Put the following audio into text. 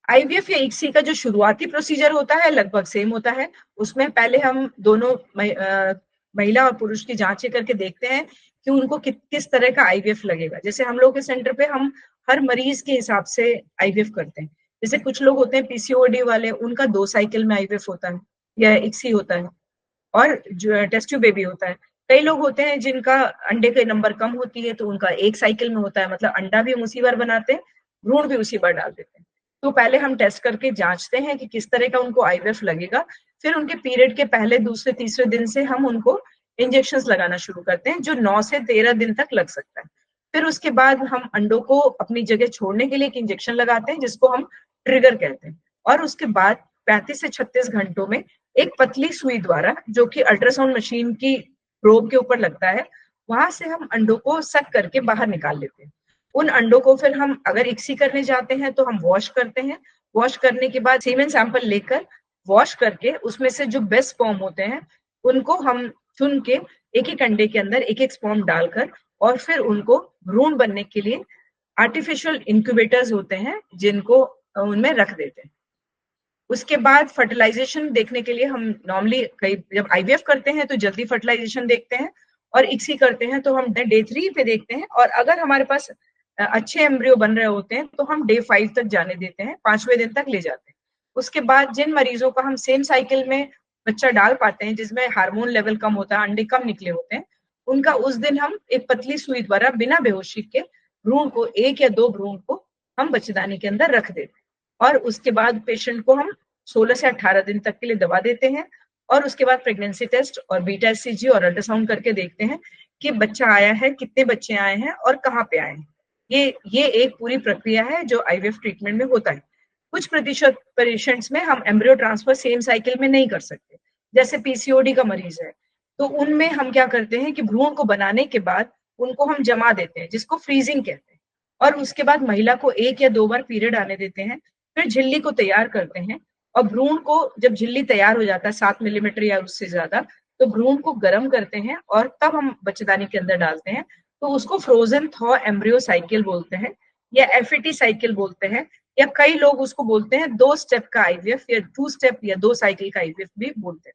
IVF या ICSI का जो शुरुआती प्रोसीजर होता है लगभग सेम होता है। उसमें पहले हम दोनों महिला और पुरुष की जांचें करके देखते हैं कि उनको किस तरह का आईवीएफ लगेगा। जैसे हम लोग के सेंटर पे हम हर मरीज के हिसाब से आईवीएफ करते हैं। जैसे कुछ लोग होते हैं पीसीओडी वाले, उनका 2 साइकिल में आईवीएफ होता है या इक्सी होता है, और जो टेस्ट ट्यूब बेबी होता है। कई लोग होते हैं जिनका अंडे के नंबर कम होती है तो उनका 1 साइकिल में होता है, मतलब अंडा भी हम उसी बार बनाते हैं, भ्रूण भी उसी बार डाल देते हैं। तो पहले हम टेस्ट करके जांचते हैं कि किस तरह का उनको आईवीएफ लगेगा। फिर उनके पीरियड के पहले, दूसरे, तीसरे दिन से हम उनको इंजेक्शन लगाना शुरू करते हैं, जो 9 से 13 दिन तक लग सकता है। फिर उसके बाद हम अंडों को अपनी जगह छोड़ने के लिए एक इंजेक्शन लगाते हैं जिसको हम ट्रिगर कहते हैं। और उसके बाद 35 से 36 घंटों में एक पतली सुई द्वारा, जो कि अल्ट्रासाउंड मशीन की प्रोब के ऊपर लगता है, वहां से हम अंडों को सक करके बाहर निकाल लेते हैं। उन अंडों को फिर हम अगर इक्सी करने जाते हैं तो हम वॉश करते हैं। वॉश करने के बाद सीमेन सैंपल लेकर वॉश करके उसमें से जो बेस्ट स्पर्म होते हैं उनको हम चुन के एक एक अंडे के अंदर एक एक स्पर्म डालकर, और फिर उनको भ्रूण बनने के लिए आर्टिफिशियल इंक्यूबेटर्स होते हैं जिनको उनमें रख देते हैं। उसके बाद फर्टिलाइजेशन देखने के लिए हम नॉर्मली कई जब आईवीएफ करते हैं तो जल्दी फर्टिलाइजेशन देखते हैं, और इक्सी करते हैं तो हम डे 3 पे देखते हैं। और अगर हमारे पास अच्छे एम्ब्रियो बन रहे होते हैं तो हम डे 5 तक जाने देते हैं, 5वें दिन तक ले जाते हैं। उसके बाद जिन मरीजों का हम सेम साइकिल में बच्चा डाल पाते हैं, जिसमें हार्मोन लेवल कम होता है, अंडे कम निकले होते हैं, उनका उस दिन हम एक पतली सुई द्वारा बिना बेहोशी के भ्रूण को, 1 या 2 भ्रूण को हम बच्चेदानी के अंदर रख देते हैं। और उसके बाद पेशेंट को हम 16 से 18 दिन तक के लिए दवा देते हैं। और उसके बाद प्रेगनेंसी टेस्ट और बीटा एचसीजी और अल्ट्रासाउंड करके देखते हैं कि बच्चा आया है, कितने बच्चे आए हैं और कहाँ पे आए हैं। ये एक पूरी प्रक्रिया है जो आईवीएफ ट्रीटमेंट में होता है। कुछ प्रतिशत पेशेंट्स में हम एम्ब्रियो ट्रांसफर सेम साइकिल में नहीं कर सकते, जैसे पीसीओडी का मरीज है, तो उनमें हम क्या करते हैं कि भ्रूण को बनाने के बाद उनको हम जमा देते हैं, जिसको फ्रीजिंग कहते हैं। और उसके बाद महिला को 1 या 2 बार पीरियड आने देते हैं, फिर झिल्ली को तैयार करते हैं। और भ्रूण को जब झिल्ली तैयार हो जाता है 7 मिलीमीटर या उससे ज्यादा, तो भ्रूण को गर्म करते हैं और तब हम बच्चेदानी के अंदर डालते हैं। तो उसको फ्रोजन थॉ एम्ब्रियो साइकिल बोलते हैं, या एफईटी साइकिल बोलते हैं, या कई लोग उसको बोलते हैं 2 स्टेप का आईवीएफ, या 2 स्टेप या 2 साइकिल का आईवीएफ भी बोलते हैं।